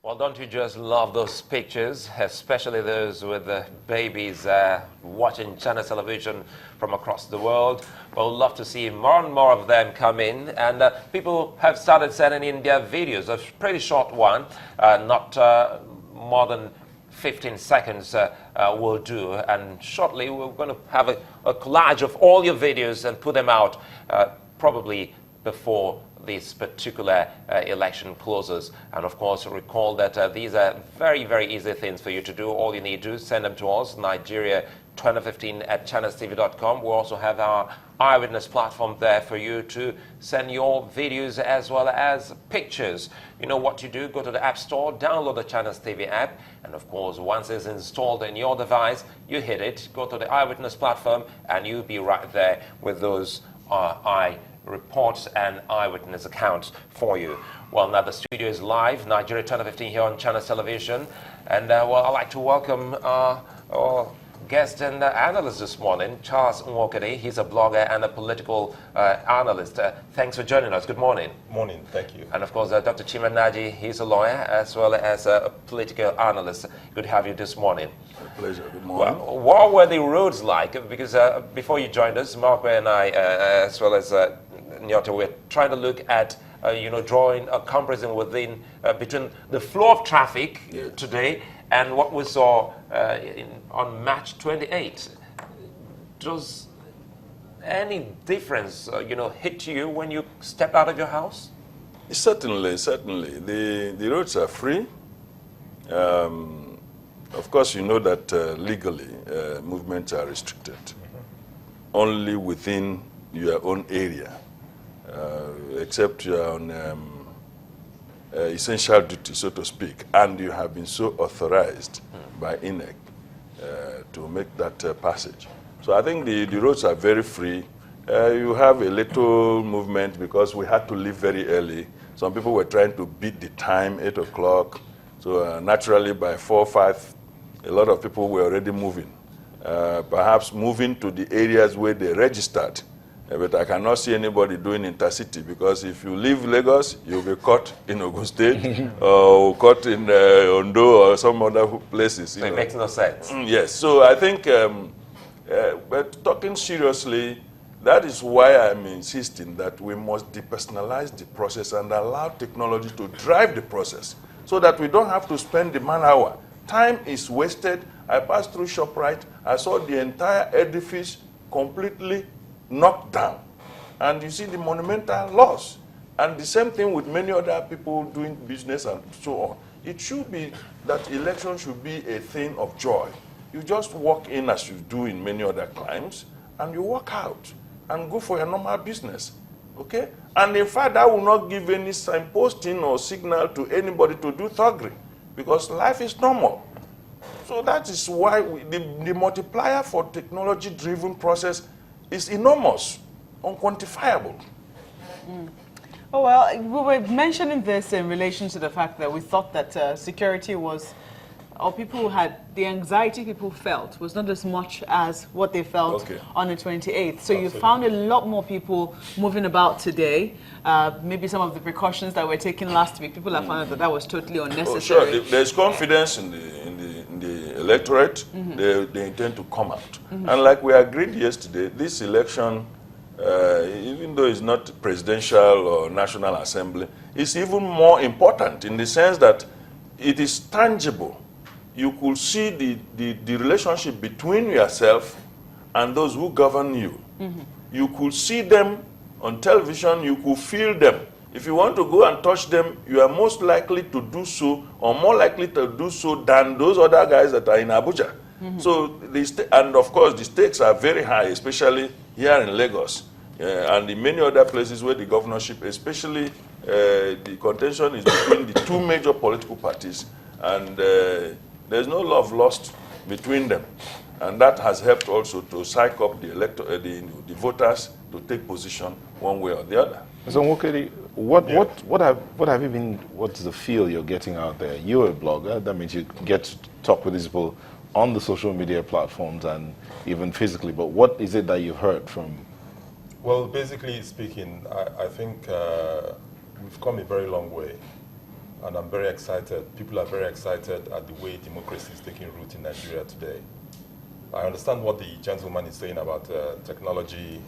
Well, don't you just love those pictures, especially those with the babies watching channel television from across the world? Well, we'd love to see more and more of them come in, and people have started sending in their videos, a pretty short one, not more than 15 seconds will do, and shortly we're going to have a collage of all your videos and put them out probably before this particular election closes. And of course, recall that these are very, very easy things for you to do. All you need to do, send them to us, Nigeria2015@channelstv.com. We also have our eyewitness platform there for you to send your videos as well as pictures. You know what you do, go to the App Store, download the Channels TV app, and of course, once it's installed in your device, you hit it, go to the eyewitness platform, and you'll be right there with those reports and eyewitness accounts for you. Well, now the studio is live, Nigeria 2015 here on Channels Television. And well, I'd like to welcome our guest and analyst this morning, Charles Nwokedi. He's a blogger and a political analyst. Thanks for joining us. Good morning. Morning, thank you. And of course, Dr. Chima Nnaji, he's a lawyer as well as a political analyst. Good to have you this morning. Pleasure. Good morning. Well, what were the roads like? Because before you joined us, Mark and I, as well as Nyota, we're trying to look at, drawing a comparison between the flow of traffic today and what we saw on March 28th. Does any difference, hit you when you step out of your house? Certainly. The roads are free. Of course, you know that legally movements are restricted only within your own area, except you are on essential duty, so to speak, and you have been so authorized by INEC to make that passage. So I think the roads are very free. You have a little movement because we had to leave very early. Some people were trying to beat the time, 8 o'clock. So naturally by 4 or 5, a lot of people were already moving. Perhaps moving to the areas where they registered. But I cannot see anybody doing intercity, because if you leave Lagos, you'll be caught in Ogun State or caught in Ondo or some other places. So it makes no sense. Yes, so I think, but talking seriously, that is why I'm insisting that we must depersonalize the process and allow technology to drive the process so that we don't have to spend the man-hour. Time is wasted. I passed through ShopRite. I saw the entire edifice completely knocked down. And you see the monumental loss. And the same thing with many other people doing business and so on. It should be that election should be a thing of joy. You just walk in as you do in many other climes, and you walk out and go for your normal business. Okay? And in fact, I will not give any signposting or signal to anybody to do thuggery, because life is normal. So that is why the multiplier for technology-driven process is enormous, unquantifiable. Oh, well, we were mentioning this in relation to the fact that we thought that security was, or people had, the anxiety people felt was not as much as what they felt on the 28th. So you found a lot more people moving about today. Maybe some of the precautions that were taken last week, people have found out that that was totally unnecessary. Oh, sure, there's confidence in the electorate. They intend to come out. And like we agreed yesterday, this election, even though it's not presidential or national assembly, is even more important in the sense that it is tangible. You could see the relationship between yourself and those who govern you. You could see them on television, you could feel them. If you want to go and touch them, you are most likely to do so, or more likely to do so than those other guys that are in Abuja. So, and of course, the stakes are very high, especially here in Lagos, and in many other places where the governorship, especially the contention is between the two major political parties, and there's no love lost between them. And that has helped also to psych up the voters to take position one way or the other. So, Nwokedi, what's the feel you're getting out there? You're a blogger, that means you get to talk with these people on the social media platforms and even physically, but what is it that you heard from? Well, basically speaking, I think we've come a very long way. and I'm very excited. People are very excited at the way democracy is taking root in Nigeria today. I understand what the gentleman is saying about technology,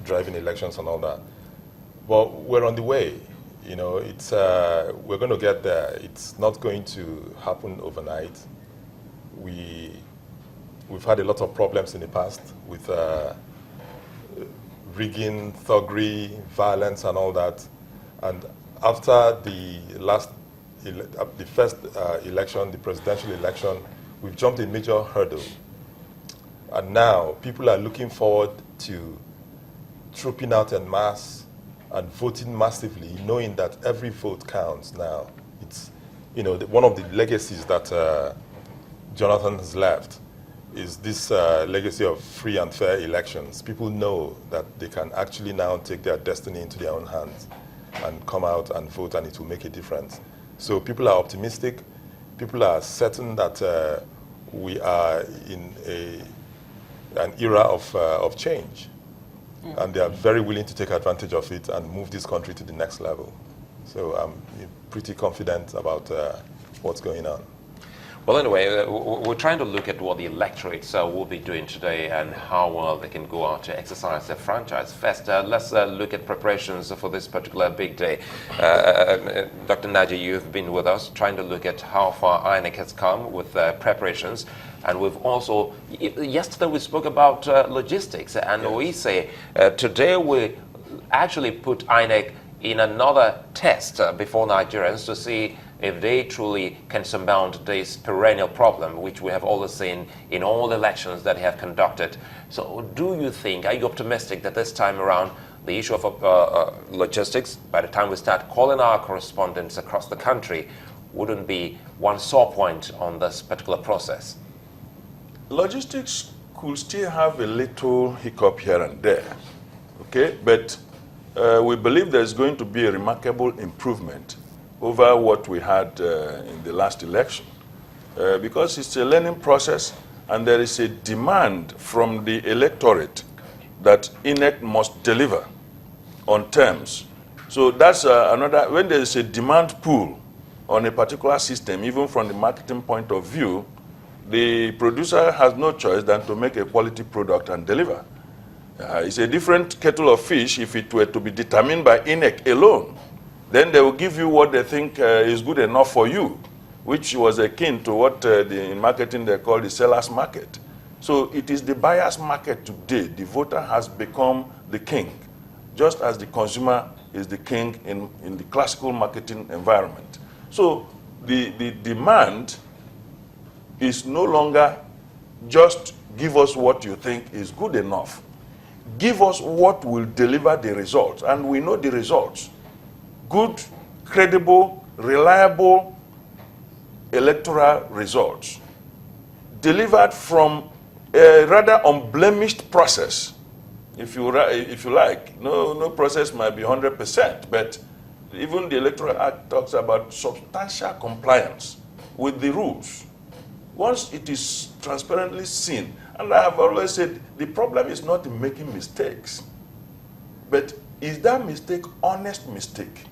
driving elections and all that, but we're on the way. You know, it's, we're going to get there. It's not going to happen overnight. We've had a lot of problems in the past with rigging, thuggery, violence, and all that. And after the first election, the presidential election, we've jumped a major hurdle. And now people are looking forward to trooping out en masse and voting massively, knowing that every vote counts now. It's, you know, one of the legacies that Jonathan has left is this legacy of free and fair elections. People know that they can actually now take their destiny into their own hands and come out and vote, and it will make a difference. So people are optimistic. People are certain that we are in an era of change. And they are very willing to take advantage of it and move this country to the next level. So I'm pretty confident about what's going on. Well, anyway, we're trying to look at what the electorate will be doing today and how well they can go out to exercise their franchise. First, let's look at preparations for this particular big day. Dr. Nnaji, you've been with us trying to look at how far INEC has come with preparations. And we've also, yesterday we spoke about logistics, and yes, we say today we actually put INEC in another test before Nigerians to see if they truly can surmount this perennial problem, which we have always seen in all elections that they have conducted. So do you think, are you optimistic that this time around, the issue of logistics, by the time we start calling our correspondents across the country, wouldn't be one sore point on this particular process? Logistics could still have a little hiccup here and there, okay? But we believe there's going to be a remarkable improvement over what we had in the last election, because it's a learning process and there is a demand from the electorate that INEC must deliver on terms. So that's another, when there is a demand pool on a particular system, even from the marketing point of view, the producer has no choice than to make a quality product and deliver. It's a different kettle of fish if it were to be determined by INEC alone. Then they will give you what they think is good enough for you, which was akin to what in marketing they call the seller's market. So it is the buyer's market today. The voter has become the king, just as the consumer is the king in the classical marketing environment. So the demand is no longer just give us what you think is good enough. Give us what will deliver the results, and we know the results. Good, credible, reliable electoral results delivered from a rather unblemished process. If you like, no process might be 100%, but even the Electoral Act talks about substantial compliance with the rules. Once it is transparently seen, and I have always said, the problem is not in making mistakes, but is that mistake honest mistake?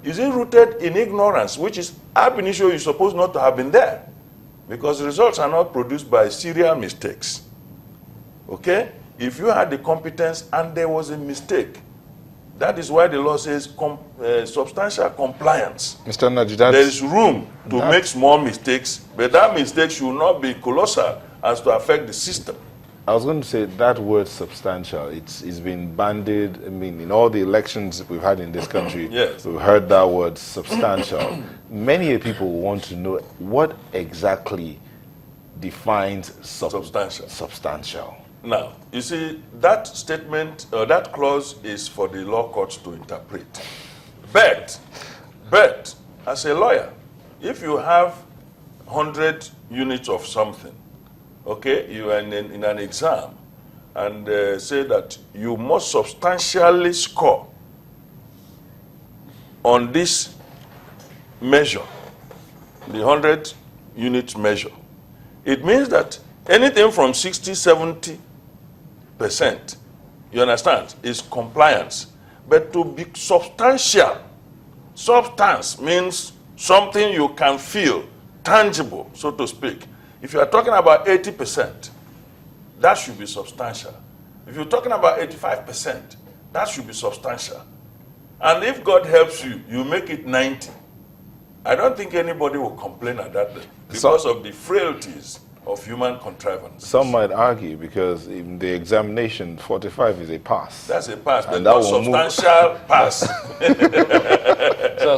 Is it rooted in ignorance, which is ab initio you're supposed not to have been there? Because results are not produced by serial mistakes. Okay? If you had the competence and there was a mistake, that is why the law says substantial compliance. Mr. Nnaji, there is room to make small mistakes, but that mistake should not be colossal as to affect the system. I was going to say that word substantial, it's been bandied. I mean, in all the elections we've had in this country, yes, we've heard that word substantial. Many people want to know what exactly defines substantial. Now, you see, that statement, that clause is for the law courts to interpret. But, as a lawyer, if you have 100 units of something, okay, you are in an exam, and say that you must substantially score on this measure, the 100 unit measure, it means that anything from 60, 70%, you understand, is compliance. But to be substantial, substance means something you can feel, tangible, so to speak. If you are talking about 80%, that should be substantial. If you're talking about 85%, that should be substantial. And if God helps you, you make it 90. I don't think anybody will complain at that because of the frailties of human contrivances. Some might argue because in the examination, 45 is a pass. That's a pass, but And not that will substantial pass. So,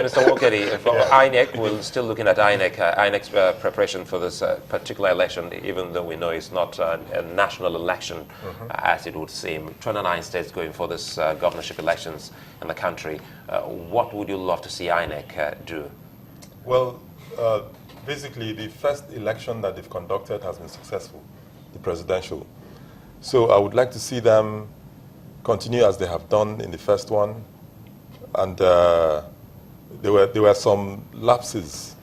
Mr. Wokedi, for INEC, we're still looking at INEC's preparation for this particular election, even though we know it's not a national election, as it would seem. 29 states going for this governorship elections in the country. What would you love to see INEC do? Well, basically, the first election that they've conducted has been successful, the presidential. So I would like to see them continue as they have done in the first one. And there were some lapses